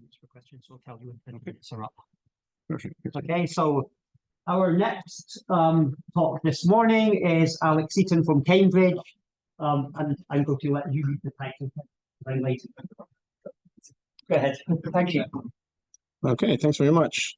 minutes for questions, so I'll tell you when 10 minutes are up. Perfect. Okay, so our next talk this morning is Alex Eaton from Cambridge, and I'm going to let you read the title very later. Go ahead. Thank you. Okay, thanks very much.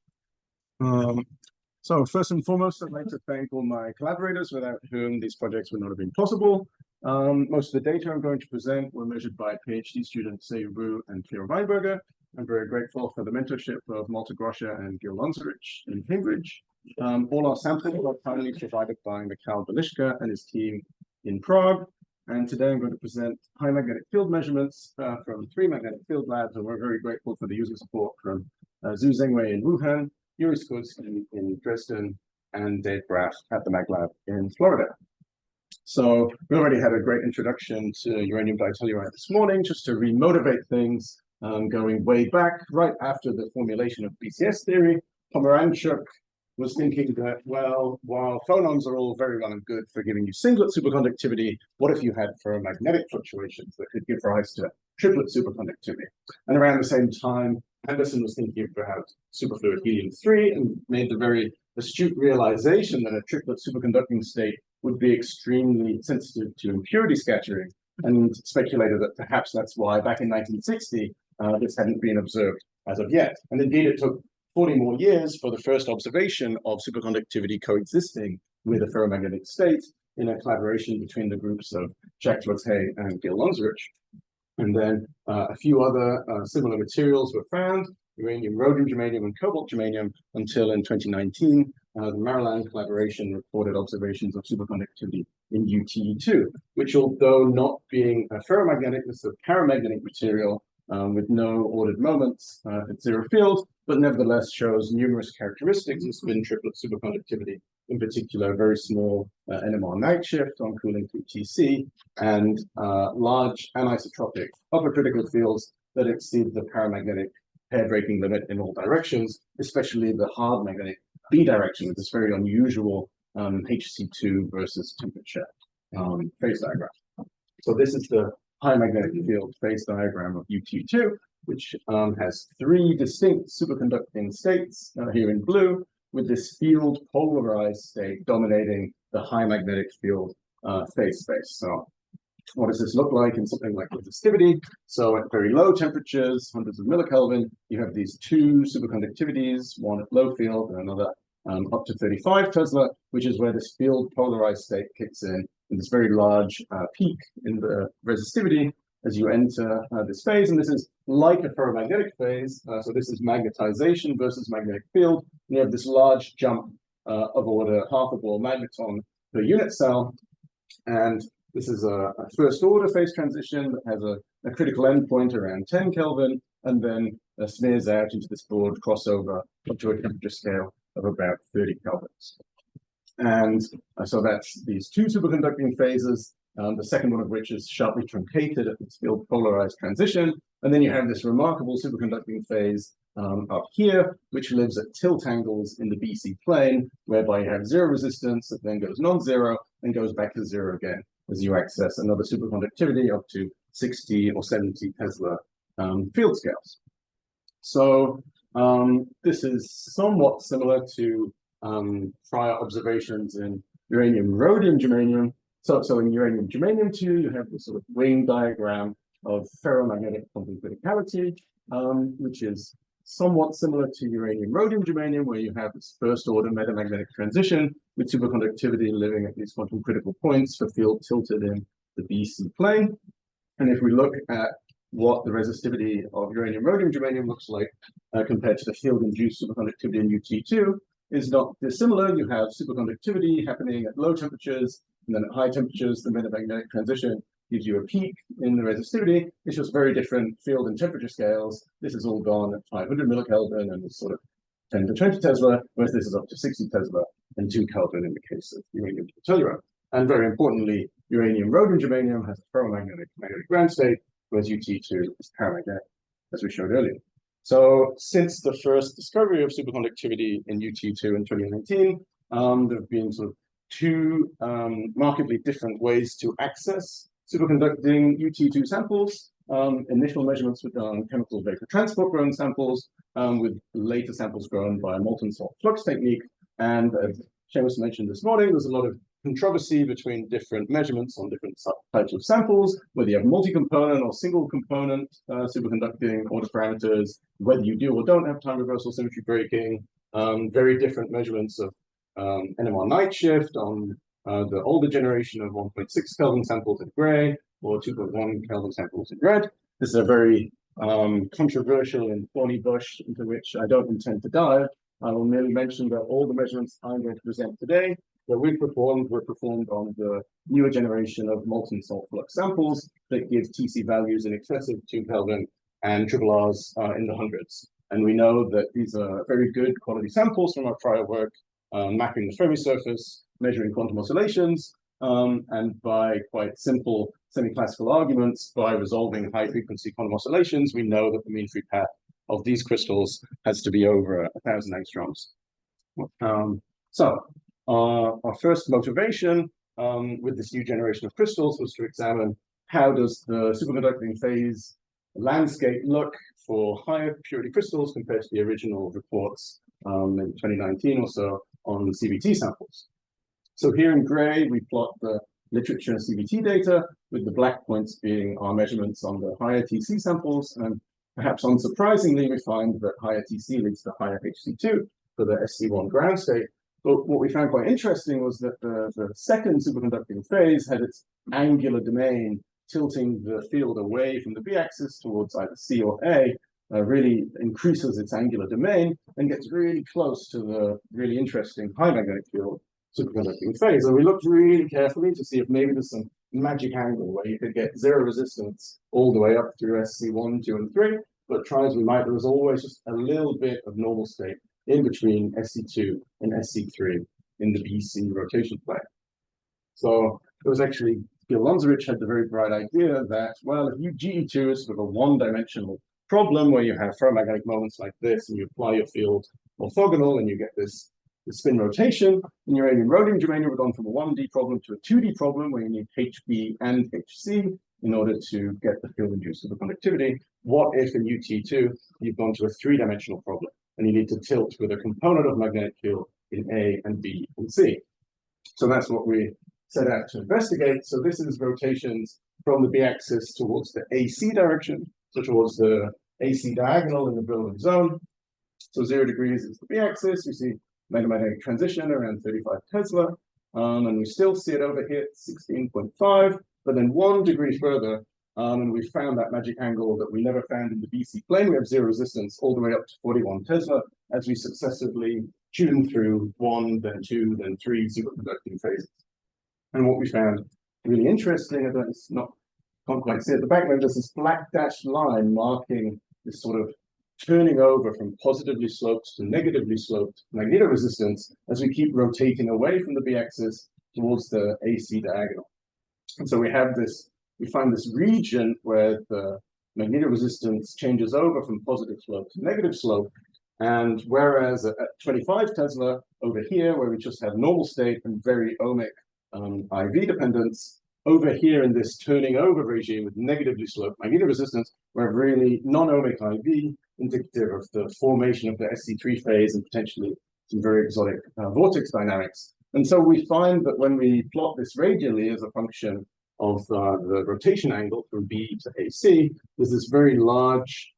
So first and foremost, I'd like to thank all my collaborators without whom these projects would not have been possible. Most of the data I'm going to present were measured by PhD students Sayuru and Kira Weinberger. I'm very grateful for the mentorship of Malte Groscher and Gil Lonzerich in Cambridge. All our samples are finally provided by Mikhail Belishka and his team in Prague. And today I'm going to present high magnetic field measurements from 3 magnetic field labs, and we're very grateful for the user support from Zhu Zhengwei in Wuhan, Yuri Skursky in Dresden, and Dave Graff at the Mag Lab in Florida. So we already had a great introduction to uranium ditelluride this morning, just to remotivate things, going way back, right after the formulation of BCS theory. Pomeranchuk was thinking that, well, while phonons are all very well and good for giving you singlet superconductivity, what if you had ferromagnetic fluctuations that could give rise to triplet superconductivity? And around the same time, Anderson was thinking about superfluid helium-3 and made the very astute realization that a triplet superconducting state would be extremely sensitive to impurity scattering, and speculated that perhaps that's why back in 1960, this hadn't been observed as of yet. And indeed, it took 40 more years for the first observation of superconductivity coexisting with a ferromagnetic state in a collaboration between the groups of Jacques Lotte and Gil Lonzerich. And then a few other similar materials were found, uranium, rhodium, germanium, and cobalt germanium, until in 2019, the Maryland collaboration reported observations of superconductivity in UTe2, which, although not being a ferromagnetic, this is a paramagnetic material with no ordered moments at zero field, but nevertheless shows numerous characteristics of spin triplet superconductivity, in particular very small NMR night shift on cooling through TC, and large anisotropic upper critical fields that exceed the paramagnetic pair breaking limit in all directions, especially the hard magnetic B direction with this very unusual HC2 versus temperature phase diagram. So this is the high magnetic field phase diagram of UTe2, which has 3 distinct superconducting states here in blue, with this field polarized state dominating the high magnetic field phase space. So what does this look like in something like resistivity? So at very low temperatures, hundreds of millikelvin, you have these 2 superconductivities, one at low field and another up to 35 Tesla, which is where this field polarized state kicks in this very large peak in the resistivity as you enter this phase. And this is like a ferromagnetic phase. So this is magnetization versus magnetic field. And you have this large jump of order half a Bohr magneton per unit cell. And this is a first order phase transition that has a critical endpoint around 10 Kelvin, and then smears out into this broad crossover up to a temperature scale of about 30 kelvins. And so that's these 2 superconducting phases, the second one of which is sharply truncated at this field polarized transition. And then you have this remarkable superconducting phase up here, which lives at tilt angles in the BC plane, whereby you have 0 resistance that then goes non-zero and goes back to 0 again as you access another superconductivity up to 60 or 70 Tesla field scales. So this is somewhat similar to prior observations in uranium, rhodium, germanium. So in uranium, germanium 2, you have this sort of ring diagram of ferromagnetic quantum criticality, which is somewhat similar to uranium, rhodium, germanium, where you have this first order metamagnetic transition with superconductivity living at these quantum critical points for field tilted in the BC plane. And if we look at what the resistivity of uranium, rhodium, germanium looks like compared to the field-induced superconductivity in UTe2, is not dissimilar. You have superconductivity happening at low temperatures, and then at high temperatures, the metamagnetic transition gives you a peak in the resistivity. It's just very different field and temperature scales. This is all gone at 500 millikelvin and it's sort of 10 to 20 Tesla, whereas this is up to 60 Tesla and 2 Kelvin in the case of uranium ditelluride. And very importantly, uranium, rhodium, germanium has a ferromagnetic magnetic ground state, whereas UTe2 is paramagnetic, as we showed earlier. So since the first discovery of superconductivity in UTe2 in 2019, there have been sort of 2 markedly different ways to access superconducting UTe2 samples. Initial measurements were done on chemical vapor transport grown samples, with later samples grown by a molten salt flux technique. And as Seamus mentioned this morning, there's a lot of controversy between different measurements on different types of samples, whether you have multi-component or single component superconducting order parameters, whether you do or don't have time reversal symmetry breaking, very different measurements of NMR night shift on the older generation of 1.6 Kelvin samples in gray or 2.1 Kelvin samples in red. This is a very controversial and thorny bush into which I don't intend to dive. I will merely mention that all the measurements I'm going to present today that we've performed were performed on the newer generation of molten salt flux samples that give TC values in excess of 2 Kelvin and triple R's in the hundreds. And we know that these are very good quality samples from our prior work, mapping the Fermi surface, measuring quantum oscillations, and by quite simple semi-classical arguments, by resolving high-frequency quantum oscillations, we know that the mean free path of these crystals has to be over 1,000 angstroms. Our first motivation with this new generation of crystals was to examine how does the superconducting phase landscape look for higher purity crystals compared to the original reports in 2019 or so on CBT samples. So here in gray, we plot the literature and CBT data, with the black points being our measurements on the higher TC samples. And perhaps unsurprisingly, we find that higher TC leads to higher HC2 for the SC1 ground state. But what we found quite interesting was that the second superconducting phase had its angular domain tilting the field away from the B-axis towards either C or A, really increases its angular domain and gets really close to the really interesting high magnetic field superconducting phase. And we looked really carefully to see if maybe there's some magic angle where you could get zero resistance all the way up through SC1, 2, and 3, but try as we might, there was always just a little bit of normal state in between SC2 and SC3 in the BC rotation plane. So it was actually, Gil Lonzerich had the very bright idea that, well, if UTe2 is sort of a one-dimensional problem where you have ferromagnetic moments like this and you apply your field orthogonal and you get this spin rotation in uranium rhodium germanium, we've gone from a 1D problem to a 2D problem where you need HB and HC in order to get the field-induced superconductivity. What if in UTe2 you've gone to a 3-dimensional problem and you need to tilt with a component of magnetic field in A and B and C? So that's what we set out to investigate. So this is rotations from the B-axis towards the AC direction, so towards the AC diagonal in the Brillouin zone. So 0 degrees is the B-axis. You see magnetic transition around 35 Tesla, and we still see it over here at 16.5, but then 1 degree further, and we found that magic angle that we never found in the BC plane. We have 0 resistance all the way up to 41 Tesla as we successively tune through 1, then 2, then 3 superconducting phases. And what we found really interesting, can't quite see at the back there, there's this black dashed line marking this sort of turning over from positively sloped to negatively sloped magnetoresistance as we keep rotating away from the B-axis towards the AC diagonal. And so we find this region where the magnetoresistance changes over from positive slope to negative slope. And whereas at 25 Tesla over here, where we just have normal state and very ohmic IV dependence, over here in this turning over regime with negatively sloped magnetoresistance, we're really non-ohmic IV, indicative of the formation of the SC3 phase and potentially some very exotic vortex dynamics. And so we find that when we plot this radially as a function of the rotation angle from B to AC, there's this very large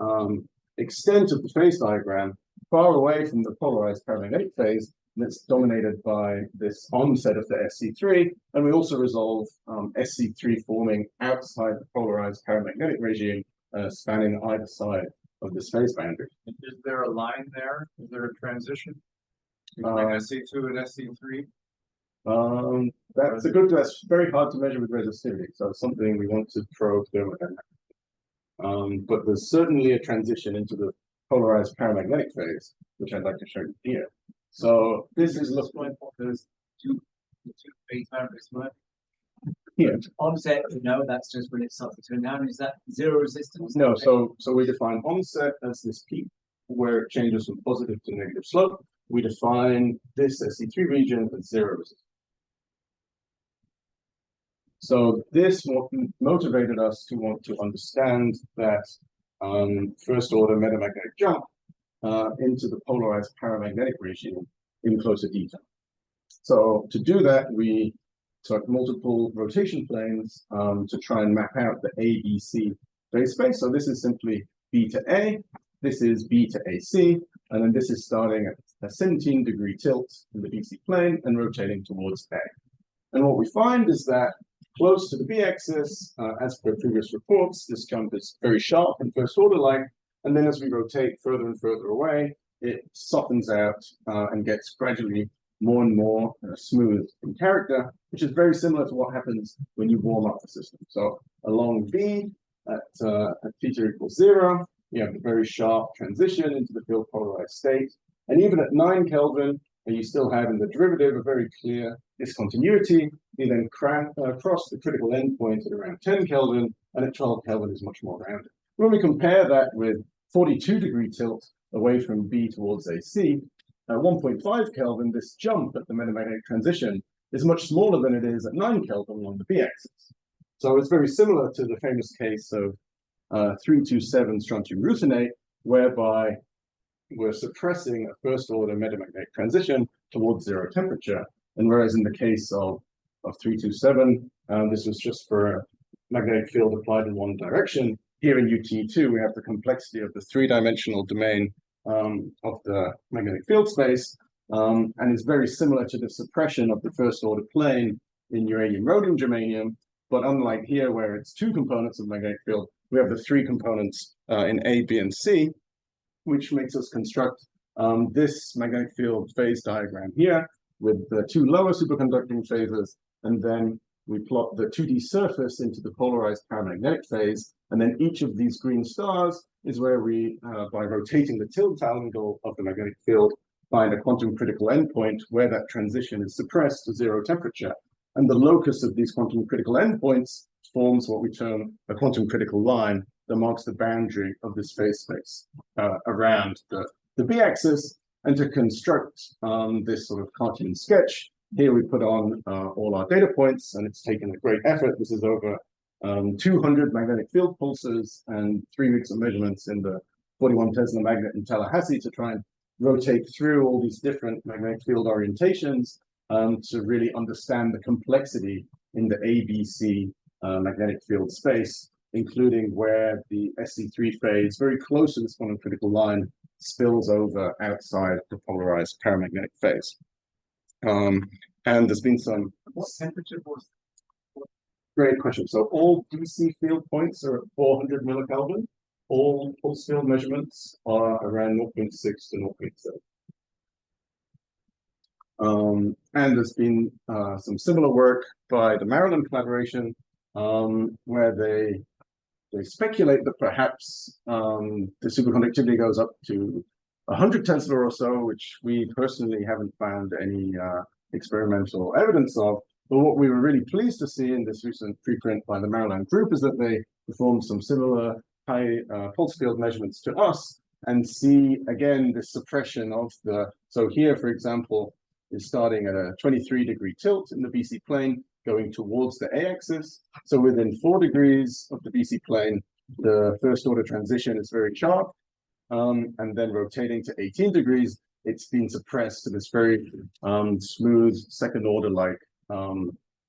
extent of the phase diagram far away from the polarized paramagnetic phase, and it's dominated by this onset of the SC3, and we also resolve SC3 forming outside the polarized paramagnetic regime, spanning either side of this phase boundary. Is there a line there? Is there a transition between SC2 and SC3? That's very hard to measure with resistivity, so it's something we want to probe thermodynamically. But there's certainly a transition into the polarized paramagnetic phase, which I'd like to show you here. So this is there's two phase boundaries, right? Here. Onset, that's just when it starts to turn down. Is that 0 resistance? No, so we define onset as this peak where it changes from positive to negative slope. We define this SC3 region as 0 resistance. So this what motivated us to want to understand that first order metamagnetic jump into the polarized paramagnetic regime in closer detail. So to do that, we took multiple rotation planes to try and map out the ABC phase space. So this is simply B to A, this is B to AC, and then this is starting at a 17-degree tilt in the BC plane and rotating towards A. And what we find is that close to the B-axis, as per previous reports, this jump is very sharp and first order-like, and then as we rotate further and further away, it softens out and gets gradually more and more smooth in character, which is very similar to what happens when you warm up the system. So along B at theta equals 0, you have a very sharp transition into the field polarized state. And even at 9 Kelvin, you still have in the derivative a very clear discontinuity. You then cross the critical endpoint at around 10 Kelvin, and at 12 Kelvin is much more rounded. When we compare that with 42-degree tilt away from B towards AC, at 1.5 Kelvin, this jump at the metamagnetic transition is much smaller than it is at 9 Kelvin along the B-axis. So it's very similar to the famous case of 327 strontium ruthenate, whereby we're suppressing a first-order metamagnetic transition towards 0 temperature. And whereas in the case of 327, this was just for a magnetic field applied in one direction, here in UTe2, we have the complexity of the three-dimensional domain of the magnetic field space, and it's very similar to the suppression of the first-order plane in uranium, rhodium, germanium. But unlike here, where it's 2 components of magnetic field, we have the 3 components in A, B, and C, which makes us construct this magnetic field phase diagram here with the 2 lower superconducting phases, and then we plot the 2D surface into the polarized paramagnetic phase, and then each of these green stars is where we, by rotating the tilt angle of the magnetic field, find a quantum critical endpoint where that transition is suppressed to 0 temperature. And the locus of these quantum critical endpoints forms what we term a quantum critical line that marks the boundary of this phase space around the B-axis. And to construct this sort of Cartesian sketch, here we put on all our data points, and it's taken a great effort. This is over 200 magnetic field pulses and 3 weeks of measurements in the 41 Tesla magnet in Tallahassee to try and rotate through all these different magnetic field orientations to really understand the complexity in the ABC magnetic field space, including where the SC3 phase, very close to this quantum critical line, spills over outside the polarized paramagnetic phase. And there's been some... What temperature was? Great question. So all DC field points are at 400 millikelvin. All pulse field measurements are around 0.6 to 0.7. And there's been some similar work by the Maryland collaboration, where they speculate that perhaps the superconductivity goes up to 100 Tesla or so, which we personally haven't found any experimental evidence of. But what we were really pleased to see in this recent preprint by the Maryland group is that they performed some similar high pulse field measurements to us and see, again, the suppression of the... So here, for example, is starting at a 23-degree tilt in the BC plane, going towards the A-axis. So within 4 degrees of the BC plane, the first-order transition is very sharp. And then rotating to 18 degrees, it's been suppressed to this very smooth second-order-like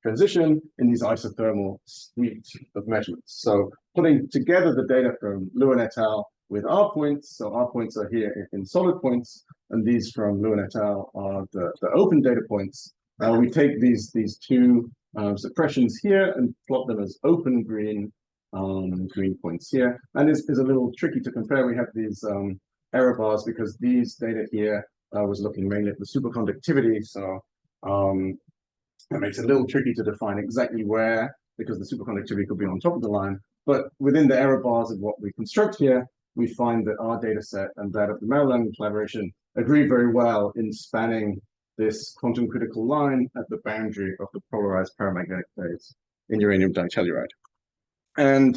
transition in these isothermal suite of measurements. So putting together the data from Lewin et al. With our points, so our points are here in solid points, and these from Lewin et al. Are the open data points. We take these 2 suppressions here and plot them as open green points here. And it's a little tricky to compare. We have these error bars because these data here was looking mainly at the superconductivity. So that makes it a little tricky to define exactly where, because the superconductivity could be on top of the line. But within the error bars of what we construct here, we find that our data set and that of the Maryland collaboration agree very well in spanning this quantum critical line at the boundary of the polarized paramagnetic phase in uranium ditelluride. And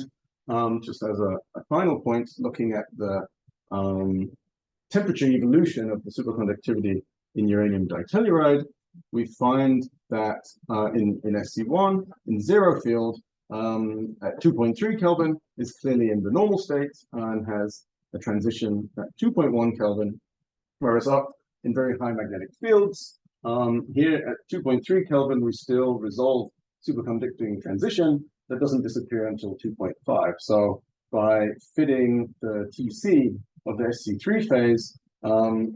just as a final point, looking at the temperature evolution of the superconductivity in uranium ditelluride, we find that in SC1, in zero field, at 2.3 Kelvin is clearly in the normal state and has a transition at 2.1 Kelvin, whereas up in very high magnetic fields, here at 2.3 Kelvin, we still resolve superconducting transition that doesn't disappear until 2.5. So by fitting the TC of the SC3 phase,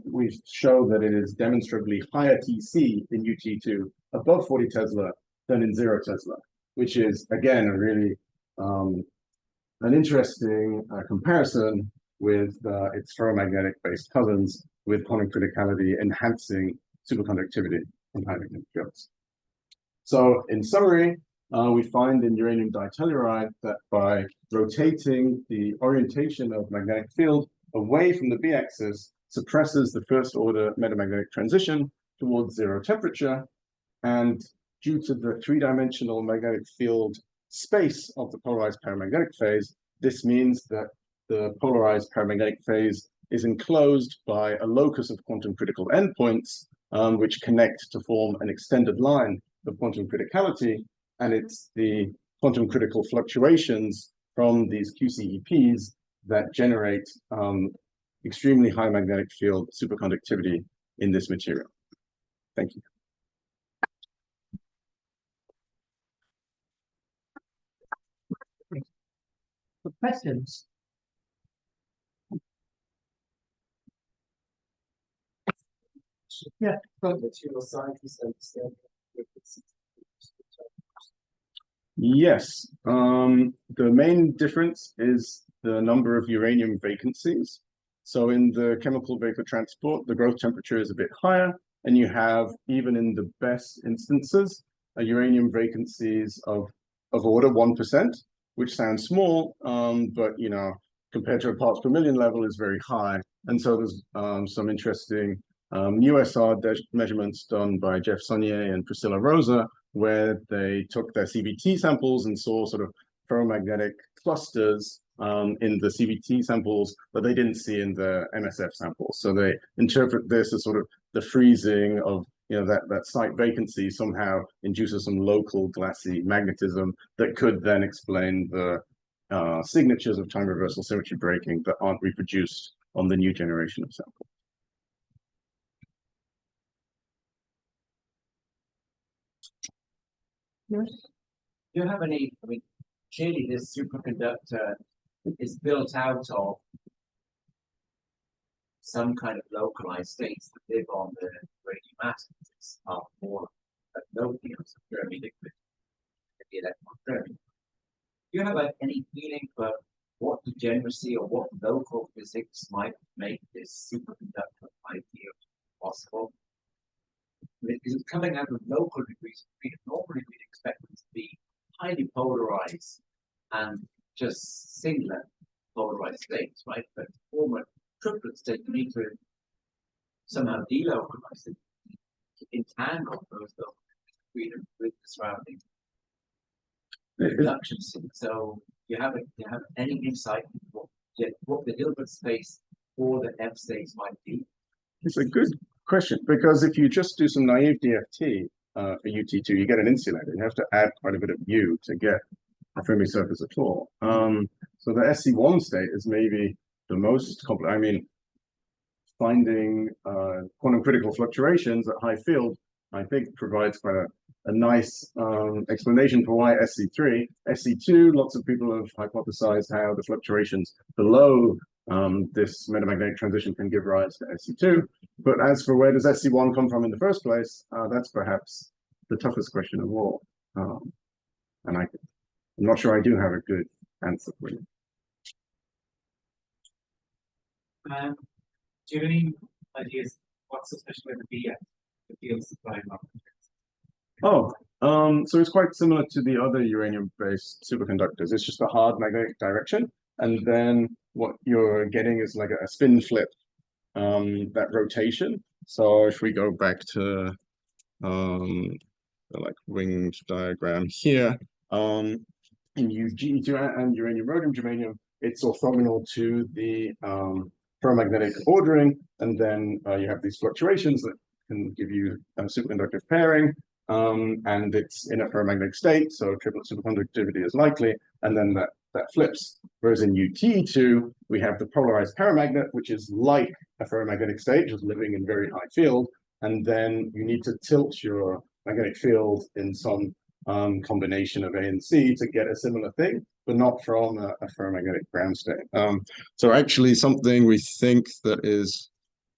we show that it is demonstrably higher TC in UTe2 above 40 Tesla than in 0 Tesla, which is, again, a really an interesting comparison with its ferromagnetic-based cousins with quantum criticality enhancing superconductivity in high magnetic fields. So in summary, we find in uranium ditelluride that by rotating the orientation of magnetic field away from the b-axis suppresses the first order metamagnetic transition towards zero temperature, and due to the three-dimensional magnetic field space of the polarized paramagnetic phase, this means that the polarized paramagnetic phase is enclosed by a locus of quantum critical endpoints, which connect to form an extended line of quantum criticality, and it's the quantum critical fluctuations from these QCEPs that generate extremely high magnetic field superconductivity in this material. Thank you. For questions? Yeah. Material scientists understand. Yes. The main difference is the number of uranium vacancies. So in the chemical vapor transport, the growth temperature is a bit higher, and you have, even in the best instances, uranium vacancies of order 1%, which sounds small, but compared to a parts per million level is very high. And so there's some interesting USR measurements done by Jeff Saunier and Priscilla Rosa, where they took their CVT samples and saw sort of ferromagnetic clusters in the CVT samples that they didn't see in the MSF samples. So they interpret this as sort of the freezing of that site vacancy somehow induces some local glassy magnetism that could then explain the signatures of time reversal symmetry breaking that aren't reproduced on the new generation of samples. Yes. Do you have any, clearly this superconductor is built out of some kind of localized states that live on the radium atoms are more locally on some Fermi liquid, the electron Fermi. Do you have any feeling for what degeneracy or what local physics might make this superconductor idea possible? Is it coming out of local degrees of freedom? Normally we'd expect them to be highly polarized and just singular polarized states, right? But to form a triplet state, you need to somehow delocalize it, entangle those local freedom with the surrounding reductions. So you have any insight into what the Hilbert space or the F states might be? It's a good question, because if you just do some naive DFT for UTe2, you get an insulator. You have to add quite a bit of U to get a Fermi surface at all. So the SC1 state is maybe the most complex. I mean, finding quantum critical fluctuations at high field, I think, provides quite a nice explanation for why SC3. SC2, lots of people have hypothesized how the fluctuations below this metamagnetic transition can give rise to SC2. But as for where does SC1 come from in the first place, that's perhaps the toughest question of all. And I'm not sure I do have a good answer for you. Do you have any ideas what's so special with the BF, the field supply market? Oh, so it's quite similar to the other uranium-based superconductors. It's just a hard magnetic direction, and then what you're getting is like a spin flip, that rotation. So if we go back to the winged diagram here, in UTe2 and uranium, rhodium, germanium, it's orthogonal to the ferromagnetic ordering, and then you have these fluctuations that can give you a superconductive pairing, and it's in a ferromagnetic state, so triplet superconductivity is likely, and then that flips. Whereas in UTe2, we have the polarized paramagnet, which is like a ferromagnetic state, just living in very high field, and then you need to tilt your magnetic field in some combination of A and C to get a similar thing, but not from a ferromagnetic ground state. So actually something we think that is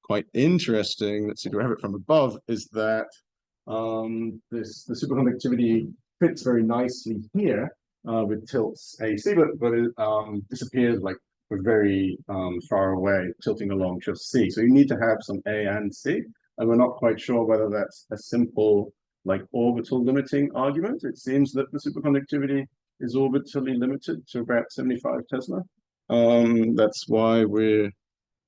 quite interesting, let's see, do I have it from above, is that the superconductivity fits very nicely here with tilts AC, but it disappears like we're very far away, tilting along just C. So you need to have some A and C, and we're not quite sure whether that's a simple like orbital limiting argument. It seems that the superconductivity is orbitally limited to about 75 Tesla. That's why we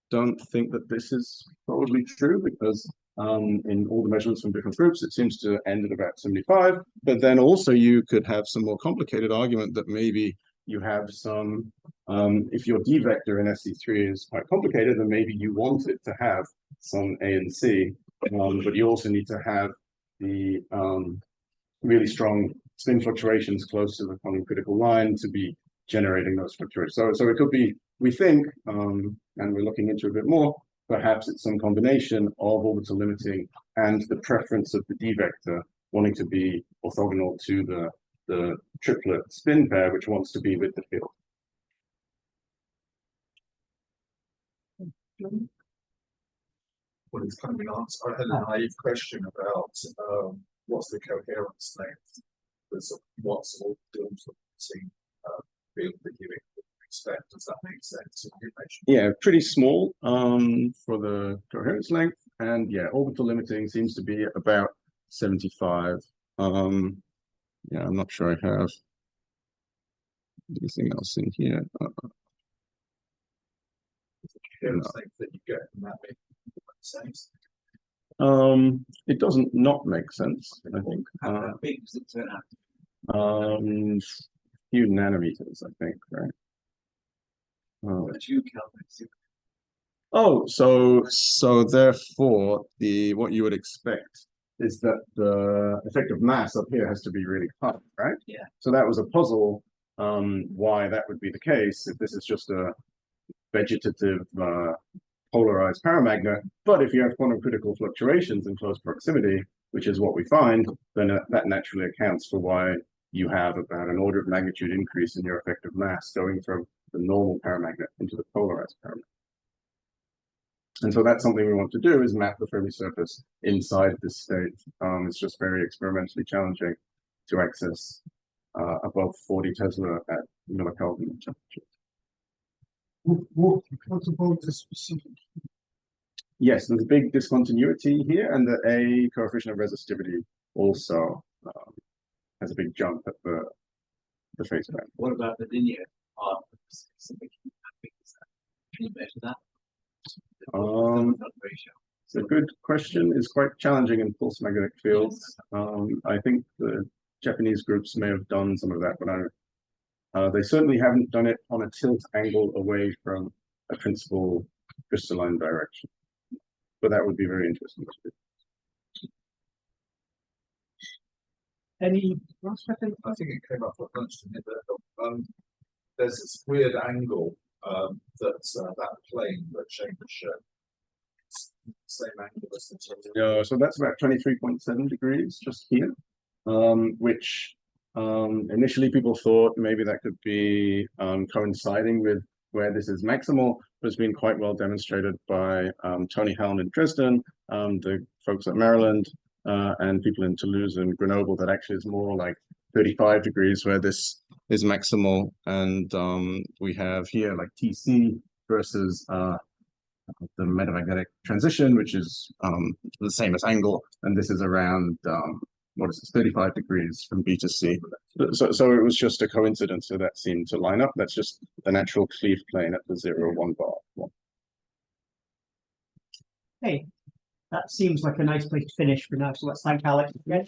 don't think that this is probably true, because in all the measurements from different groups, it seems to end at about 75. But then also you could have some more complicated argument that maybe you have some, if your D vector in SC3 is quite complicated, then maybe you want it to have some A and C, but you also need to have the really strong spin fluctuations close to the quantum critical line to be generating those fluctuations. So it could be, we think, and we're looking into a bit more, perhaps it's some combination of orbital limiting and the preference of the D vector wanting to be orthogonal to the triplet spin pair, which wants to be with the field. Well, it's kind of been answered. I had a naive question about what's the coherence length? What's all the field that you expect? Does that make sense? Yeah, pretty small for the coherence length, and yeah, orbital limiting seems to be about 75. Yeah, I'm not sure I have anything else in here. Coherence length that you get from that makes sense. It doesn't not make sense, I think. How big does it turn out? Few nanometers, I think, right? But you calculate Oh, so therefore, what you would expect is that the effective mass up here has to be really high, right? Yeah. So that was a puzzle, why that would be the case if this is just a vegetative polarized paramagnet. But if you have quantum critical fluctuations in close proximity, which is what we find, then that naturally accounts for why you have about an order of magnitude increase in your effective mass going from the normal paramagnet into the polarized paramagnet. And so that's something we want to do, is map the Fermi surface inside this state. It's just very experimentally challenging to access above 40 Tesla at millikelvin temperature. What about the specific? Yes, there's a big discontinuity here, and the A coefficient of resistivity also has a big jump at the phase band. What about the linear part of the specific? How big is that? Can you measure that? It's a good question. It's quite challenging in pulse magnetic fields. I think the Japanese groups may have done some of that, but they certainly haven't done it on a tilt angle away from a principal crystalline direction. But that would be very interesting to do. Any I think it came up at lunch, didn't it? There's this weird angle that plane that Chambers showed. Same angle as the Yeah, so that's about 23.7 degrees just here, which initially people thought maybe that could be coinciding with where this is maximal, but it's been quite well demonstrated by Tony Helm in Dresden, the folks at Maryland, and people in Toulouse and Grenoble, that actually is more like 35 degrees where this is maximal. And we have here like TC versus the metamagnetic transition, which is the same as angle, and this is around what is this, 35 degrees from B to C. So it was just a coincidence, so that seemed to line up. That's just the natural cleave plane at the 0, 1 bar. Hey, that seems like a nice place to finish for now. So let's thank Alex again.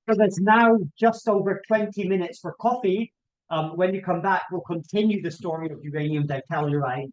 So there's now just over 20 minutes for coffee. When you come back, we'll continue the story of uranium ditelluride.